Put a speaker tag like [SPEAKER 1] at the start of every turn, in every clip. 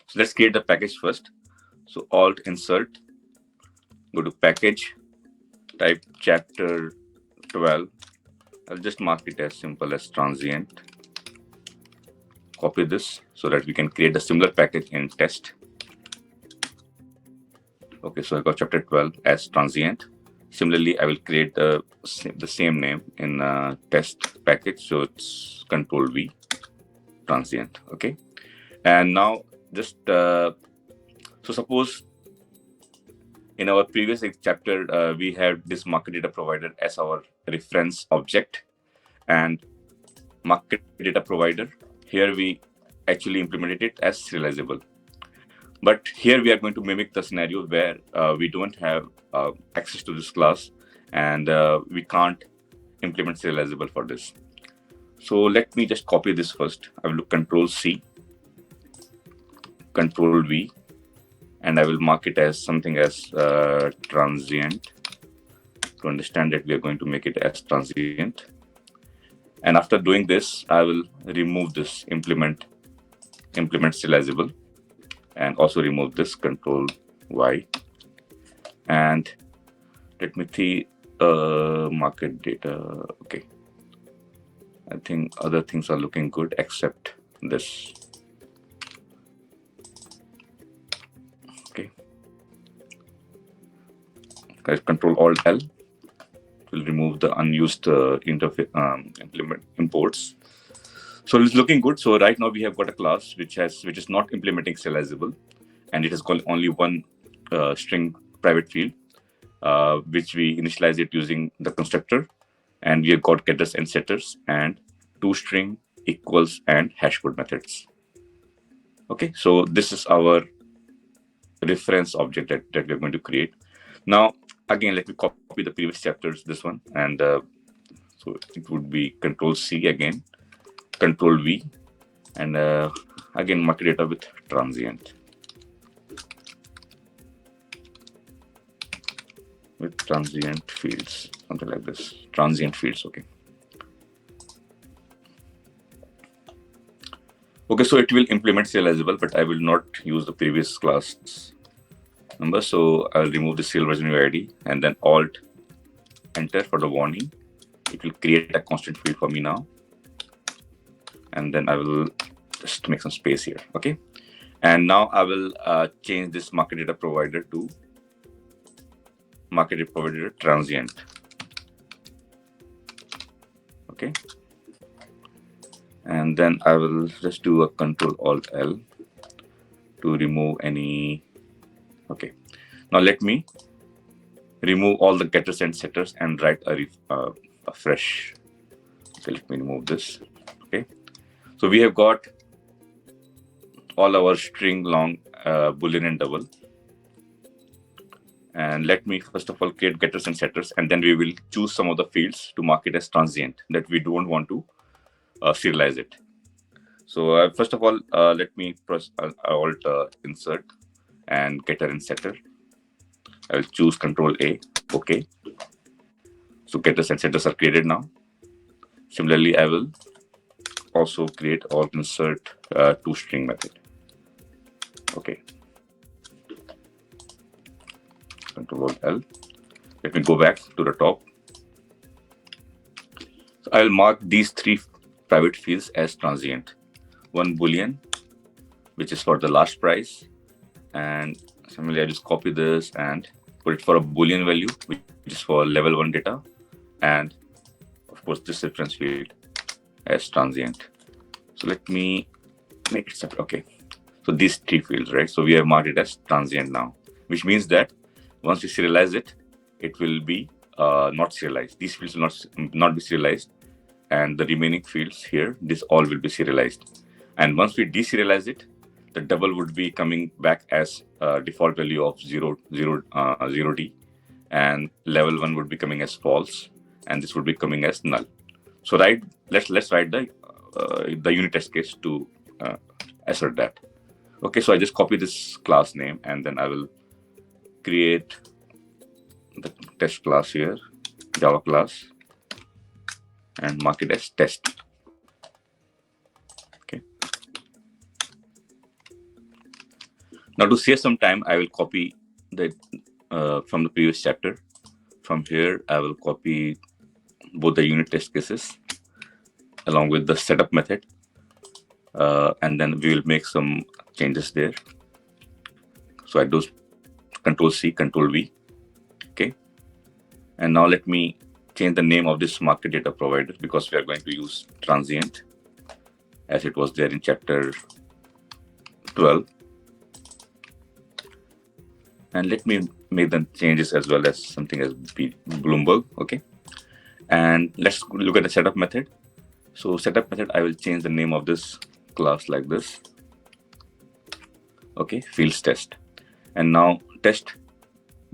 [SPEAKER 1] So let's create the package first. So Alt insert, go to package, type chapter 12. I'll just mark it as simple as transient. Copy this so that we can create a similar package in test. Okay, so I got chapter 12 as transient. Similarly, I will create the same name in test package. So it's control V, transient. Okay. And now just, so suppose in our previous chapter, we had this market data provider as our reference object and market data provider. Here we actually implemented it as serializable. But here we are going to mimic the scenario where we don't have access to this class and we can't implement serializable for this. So let me just copy this first. I will do Control C, Control V, and I will mark it as something as transient to understand that we are going to make it as transient. And after doing this, I will remove this implement serializable, and also remove this Control Y. And let me see market data. Okay, I think other things are looking good except this. Okay, guys, Control Alt L will remove the unused implement imports. So it's looking good. So right now we have got a class which is not implementing serializable, and it has got only one string private field, which we initialize it using the constructor, and we have got getters and setters and toString, equals, and hash code methods. Okay, so this is our reference object that we're going to create. Now, again, let me copy the previous chapters, this one, and so it would be Control C again, Control V, and again market data with transient. With transient fields, something like this. Transient fields, okay. Okay, so it will implement serializable, but I will not use the previous class number. So I'll remove the serial version UID and then Alt Enter for the warning. It will create a constant field for me now. And then I will just make some space here, okay? And now I will change this market data provider to market data provider transient. Okay. And then I will just do a Control Alt L to remove any. Okay. Now let me remove all the getters and setters and write a fresh. Okay, let me remove this. Okay. So we have got all our string long Boolean and double. And let me first of all create getters and setters, and then we will choose some of the fields to mark it as transient that we don't want to serialize it. So first of all, let me press Alt insert and getter and setter. I will choose Control A. Okay. So getters and setters are created now. Similarly, I will also create Alt insert toString method. Okay. Control L. Let me go back to the top. So I'll mark these three private fields as transient. One Boolean, which is for the last price, and similarly I just copy this and put it for a Boolean value, which is for level 1 data, and of course this reference field as transient. So let me make it separate. Okay. So these three fields, right? So we have marked it as transient now, which means that once we serialize it, it will be not serialized. These fields will not be serialized, and the remaining fields here, this all will be serialized. And once we deserialize it, the double would be coming back as default value of 0D, and level 1 would be coming as false, and this would be coming as null. So let's write the unit test case to assert that. Okay, so I just copy this class name, and then I will create the test class here, Java class, and mark it as test. Okay. Now to save some time, I will copy the from the previous chapter. From here, I will copy both the unit test cases along with the setup method, and then we will make some changes there. So I do Control C, Control V. Okay, and now let me change the name of this market data provider, because we are going to use transient as it was there in chapter 12. And let me make the changes as well as something as Bloomberg. Okay, and let's look at the setup method. So setup method, I will change the name of this class like this. Okay, fields test. And now test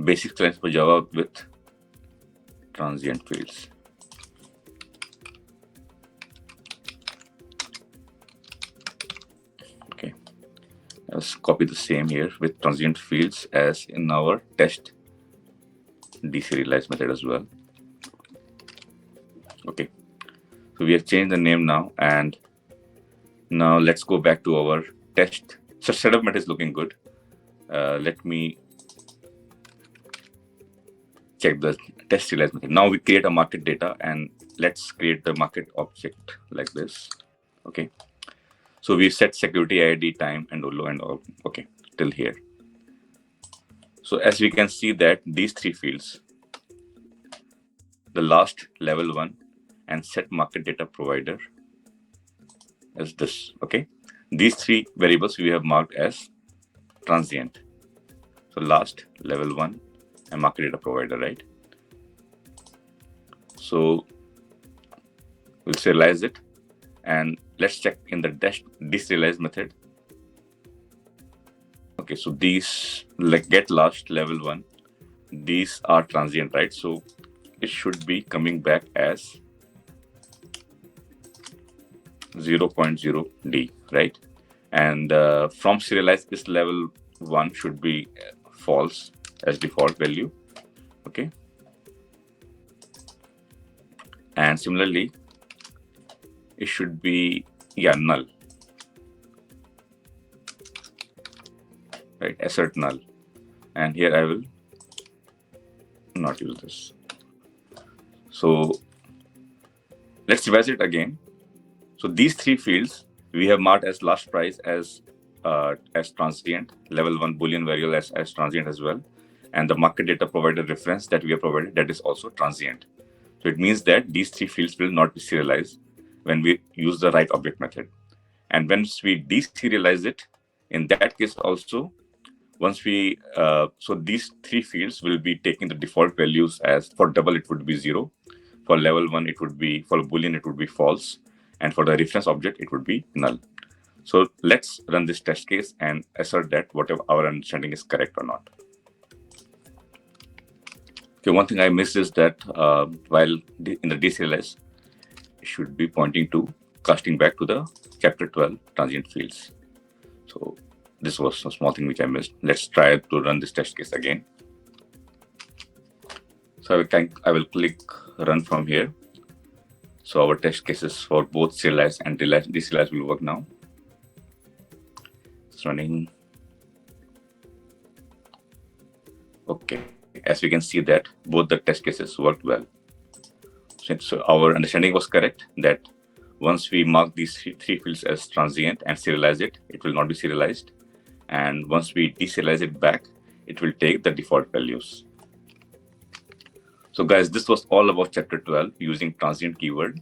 [SPEAKER 1] basic lines for Java with transient fields. Okay, let's copy the same here with transient fields as in our test deserialize method as well. Okay, so we have changed the name now, and now let's go back to our test. So setup method is looking good. Let me check the test serialize method. Now we create a market data, and let's create the market object like this. Okay, so we set security ID, time, and OLO and all. Okay, till here. So as we can see that these three fields, the last level 1 and set market data provider is this. Okay, these three variables we have marked as transient. So last, level 1, and market data provider, right? So we'll serialize it, and let's check in the deserialize method. Okay, so these like get last, level 1, these are transient, right? So it should be coming back as 0.0D, right? And from serialize, this level 1 should be false as default value. Okay, and similarly it should be null, right? Assert null. And here I will not use this. So let's revise it again. So these three fields we have marked as last price as transient, level 1 Boolean variable as transient as well, and the market data provider reference that we have provided, that is also transient. So it means that these three fields will not be serialized when we use the write object method. And once we deserialize it, in that case also, once we so these three fields will be taking the default values as for double it would be 0, for level 1 it would be, for Boolean it would be false, and for the reference object it would be null. So let's run this test case and assert that whatever our understanding is correct or not. Okay, one thing I missed is that while in the deserialize, it should be pointing to casting back to the chapter 12 transient fields. So this was a small thing which I missed. Let's try to run this test case again. So I will click run from here. So our test cases for both serialize and deserialize will work now. It's running. Okay, as we can see that both the test cases worked well. So our understanding was correct that once we mark these three fields as transient and serialize it, it will not be serialized. And once we deserialize it back, it will take the default values. So guys, this was all about chapter 12 using transient keyword.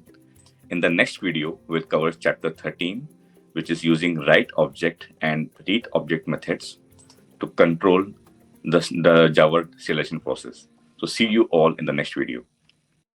[SPEAKER 1] In the next video, we'll cover chapter 13, which is using write object and read object methods to control the Java serialization process. So see you all in the next video.